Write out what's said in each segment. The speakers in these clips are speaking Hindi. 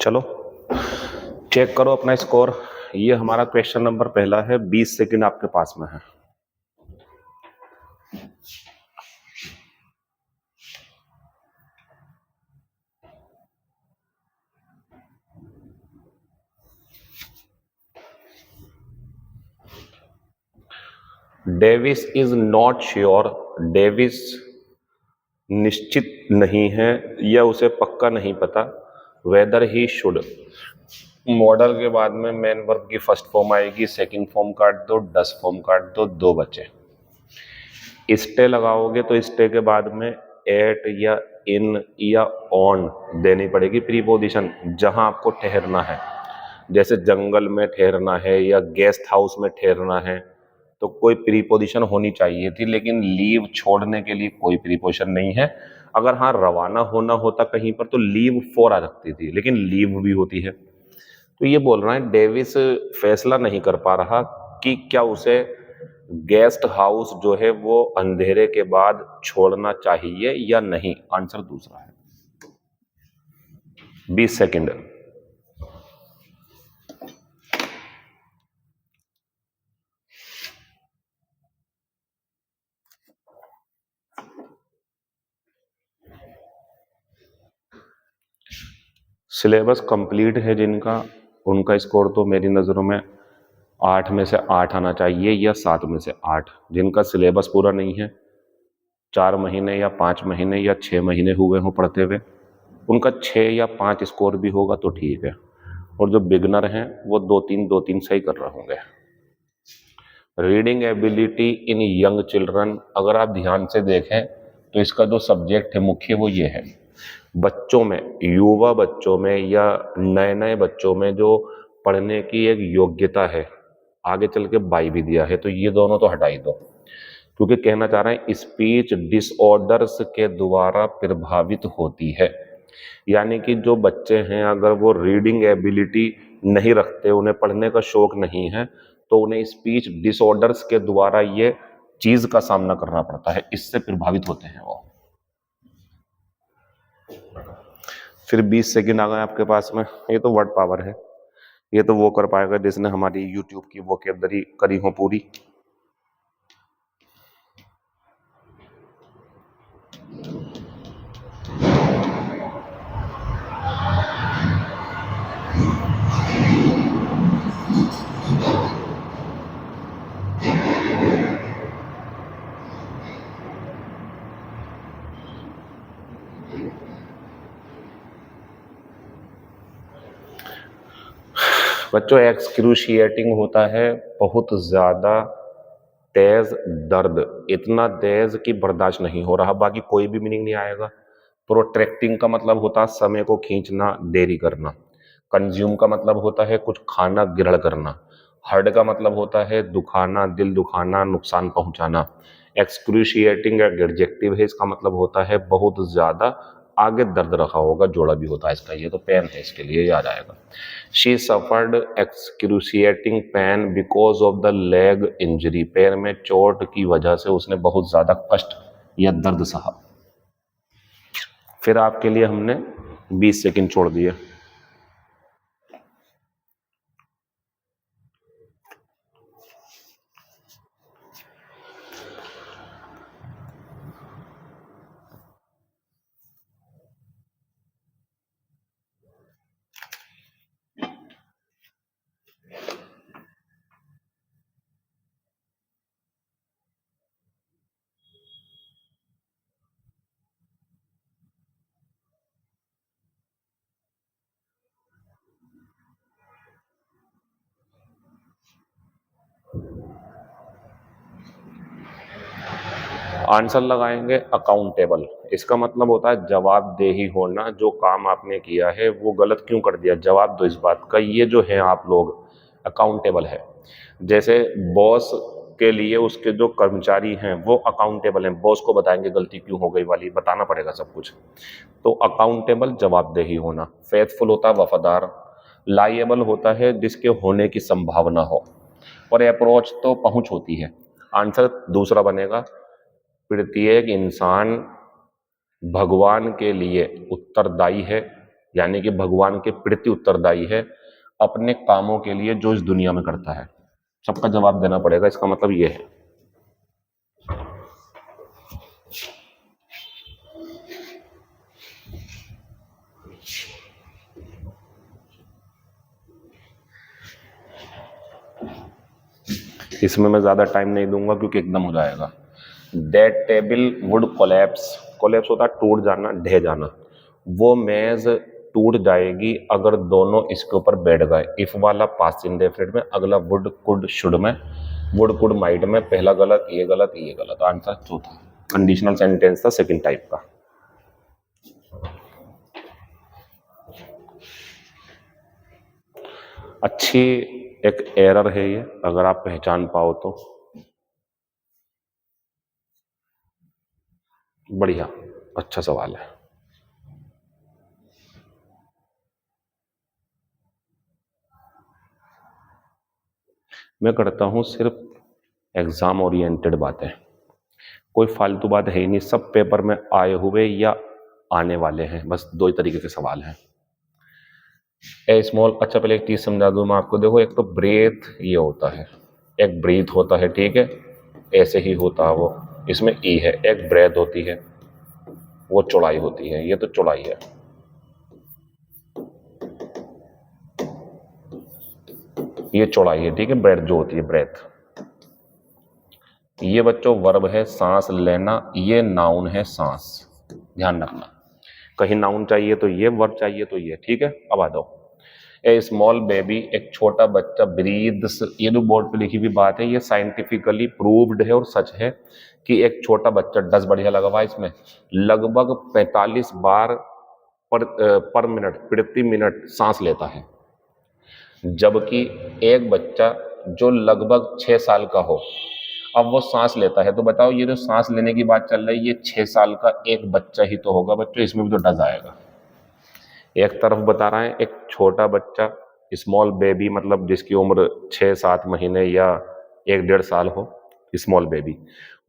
चलो चेक करो अपना स्कोर। ये हमारा क्वेश्चन नंबर पहला है, 20 सेकंड आपके पास में है। Davis is not sure, Davis निश्चित नहीं है या उसे पक्का नहीं पता, वेदर ही शुड। मॉडल के बाद में मेन वर्ब की फर्स्ट फॉर्म आएगी, सेकंड फॉर्म काट दो, डस फॉर्म काट दो, दो बचे। स्टे लगाओगे तो स्टे के बाद में एट या इन या ऑन देनी पड़ेगी प्रीपोजिशन, जहां आपको ठहरना है। जैसे जंगल में ठहरना है या गेस्ट हाउस में ठहरना है तो कोई प्रीपोजिशन होनी चाहिए थी, लेकिन लीव छोड़ने के लिए कोई प्रीपोजिशन नहीं है। अगर हाँ रवाना होना होता कहीं पर तो लीव फॉर आ सकती थी, लेकिन लीव भी होती है। तो ये बोल रहा है डेविस फैसला नहीं कर पा रहा कि क्या उसे गेस्ट हाउस जो है वो अंधेरे के बाद छोड़ना चाहिए या नहीं। आंसर दूसरा है। 20 सेकंड। सिलेबस कंप्लीट है जिनका, उनका स्कोर तो मेरी नज़रों में 8 में से 8 आना चाहिए या 7 में से 8। जिनका सिलेबस पूरा नहीं है, 4 महीने या 5 महीने या 6 महीने हुए हों पढ़ते हुए, उनका 6 या 5 स्कोर भी होगा तो ठीक है। और जो बिगनर हैं वो 2-3 सही कर रहे होंगे। Reading ability in young children, अगर आप ध्यान से देखें तो इसका जो सब्जेक्ट है मुख्य वो ये है। बच्चों में, युवा बच्चों में या नए नए बच्चों में जो पढ़ने की एक योग्यता है, आगे चल के बाई भी दिया है, तो ये दोनों तो हटा ही दो। क्योंकि कहना चाह रहे हैं स्पीच डिसऑर्डर्स के द्वारा प्रभावित होती है। यानी कि जो बच्चे हैं अगर वो रीडिंग एबिलिटी नहीं रखते, उन्हें पढ़ने का शौक नहीं है, तो उन्हें स्पीच डिसऑर्डर्स के द्वारा ये चीज का सामना करना पड़ता है, इससे प्रभावित होते हैं वो। फिर 20 सेकंड आ गए आपके पास में। ये तो वर्ड पावर है, ये तो वो कर पाएगा जिसने हमारी यूट्यूब की वोकैबुलरी करी हो पूरी। बच्चों एक्सक्रूशिएटिंग होता है बहुत ज्यादा तेज दर्द, इतना तेज कि बर्दाश्त नहीं हो रहा, बाकी कोई भी मीनिंग नहीं आएगा। प्रोट्रैक्टिंग का मतलब होता है समय को खींचना, देरी करना। कंज्यूम का मतलब होता है कुछ खाना, ग्रहण करना। हर्ट का मतलब होता है दुखाना, दिल दुखाना, नुकसान पहुंचाना। एक्सक्रूशिएटिंग एक एडजेक्टिव है, इसका मतलब होता है बहुत ज्यादा, आगे दर्द रखा होगा, जोड़ा भी होता है इसका, ये तो पेन है, इसके लिए याद आएगा। She suffered excruciating pain because of the leg injury, पैर में चोट की वजह से उसने बहुत ज्यादा कष्ट या दर्द सहा। फिर आपके लिए हमने 20 सेकंड छोड़ दिए। आंसर लगाएंगे अकाउंटेबल। इसका मतलब होता है जवाबदेही होना, जो काम आपने किया है वो गलत क्यों कर दिया, जवाब दो इस बात का। ये जो है आप लोग अकाउंटेबल है। जैसे बॉस के लिए उसके जो कर्मचारी हैं वो अकाउंटेबल हैं, बॉस को बताएंगे गलती क्यों हो गई वाली, बताना पड़ेगा सब कुछ। तो अकाउंटेबल जवाबदेही होना। फेथफुल होता है वफादार। लाइएबल होता है जिसके होने की संभावना हो। और अप्रोच तो पहुंच होती है। आंसर दूसरा बनेगा। प्रत्येक इंसान भगवान के लिए उत्तरदायी है, यानी कि भगवान के प्रति उत्तरदायी है अपने कामों के लिए जो इस दुनिया में करता है। सबका जवाब देना पड़ेगा, इसका मतलब ये है। इसमें मैं ज्यादा टाइम नहीं दूंगा क्योंकि एकदम हो जाएगा। That table would collapse, collapse होता है टूट जाना, ढह जाना। वो मेज टूट जाएगी अगर दोनों इसके ऊपर बैठ गए। इफ वाला पास्ट इंडेफिनिट में, अगला वुड कुड शुड में, वुड कुड माइट में। पहला गलत, ये गलत, ये गलत। आंसर चौथा कंडीशनल सेंटेंस था, सेकंड टाइप का। अच्छी एक एरर है ये, अगर आप पहचान पाओ तो बढ़िया, अच्छा सवाल है। मैं करता हूं सिर्फ एग्जाम ओरिएंटेड बातें, कोई फालतू बात है ही नहीं। सब पेपर में आए हुए या आने वाले हैं, बस दो ही तरीके के सवाल हैं। ए स्मॉल, अच्छा पहले एक चीज समझा दूं मैं आपको। देखो, एक तो ब्रेथ ये होता है, एक ब्रीथ होता है, ठीक है, ऐसे ही होता है वो, इसमें ई है। एक ब्रेथ होती है, वो चौड़ाई होती है, ये तो चौड़ाई है। ये चौड़ाई है, ठीक है। ब्रेथ जो होती है, ब्रेथ। ये बच्चों वर्ब है, सांस लेना। ये नाउन है, सांस। ध्यान रखना, कहीं नाउन चाहिए तो ये, वर्ब चाहिए तो ये, ठीक है। अब आ जाओ। ए स्मॉल बेबी, एक छोटा बच्चा, ब्रीथ्स। ये जो बोर्ड पे लिखी हुई बात है, ये साइंटिफिकली प्रूव्ड है और सच है कि एक छोटा बच्चा, 10 बढ़िया लगा हुआ इसमें, लगभग 45 बार पर मिनट, प्रति मिनट सांस लेता है। जबकि एक बच्चा जो लगभग 6 साल का हो, अब वो सांस लेता है। तो बताओ, ये जो सांस लेने की बात चल रही है, ये 6 साल का एक बच्चा ही तो होगा बच्चों, इसमें भी तो डज आएगा। एक तरफ बता रहा है एक छोटा बच्चा, स्मॉल बेबी, मतलब जिसकी उम्र 6-7 महीने या 1-1.5 साल हो, स्मॉल बेबी,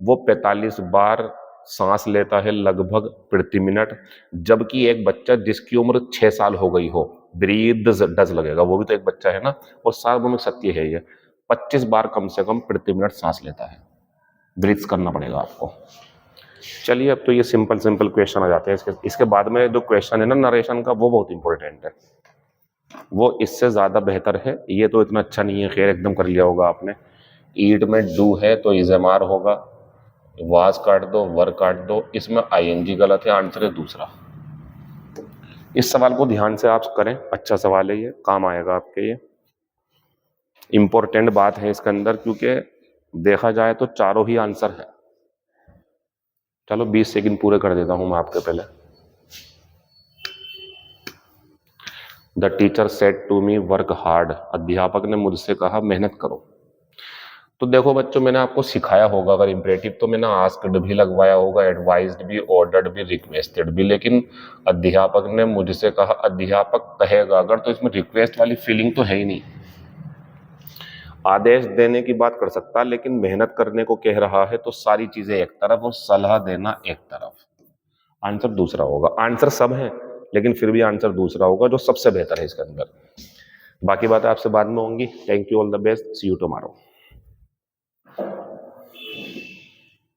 वो 45 बार सांस लेता है लगभग प्रति मिनट। जबकि एक बच्चा जिसकी उम्र 6 साल हो गई हो, ब्रीद्स डज लगेगा, वो भी तो एक बच्चा है ना, और सार्वभौमिक सत्य है ये, 25 बार कम से कम प्रति मिनट सांस लेता है। ब्रीथ्स करना पड़ेगा आपको। चलिए, अब तो ये सिंपल सिंपल क्वेश्चन आ जाते हैं। इसके बाद में जो क्वेश्चन है ना नरेशन का, वो बहुत इंपॉर्टेंट है, वो इससे ज्यादा बेहतर है। ये तो इतना अच्छा नहीं है, खैर एकदम कर लिया होगा आपने। ईट में डू है तो इज़ेमार होगा, वाज काट दो, वर काट दो, इसमें आईएनजी गलत है, आंसर है दूसरा। इस सवाल को ध्यान से आप करें, अच्छा सवाल है ये, काम आएगा आपके। ये इंपॉर्टेंट बात है इसके अंदर, क्योंकि देखा जाए तो चारों ही आंसर है। चलो 20 सेकंड पूरे कर देता हूं मैं आपके पहले। The teacher said to me work hard, अध्यापक ने मुझसे कहा मेहनत करो। तो देखो बच्चों, मैंने आपको सिखाया होगा, अगर इंपरेटिव तो मैंने आस्क्ड भी लगवाया होगा, एडवाइज्ड भी, ऑर्डर्ड भी, रिक्वेस्टेड भी। लेकिन अध्यापक ने मुझसे कहा, अध्यापक कहेगा अगर, तो इसमें रिक्वेस्ट वाली फीलिंग तो है ही नहीं। आदेश देने की बात कर सकता, लेकिन मेहनत करने को कह रहा है, तो सारी चीजें एक तरफ और सलाह देना एक तरफ। आंसर दूसरा होगा। आंसर सब है, लेकिन फिर भी आंसर दूसरा होगा, जो सबसे बेहतर है इसके अंदर। बाकी बातें आपसे बाद में होंगी। Thank you, all the best, see you tomorrow.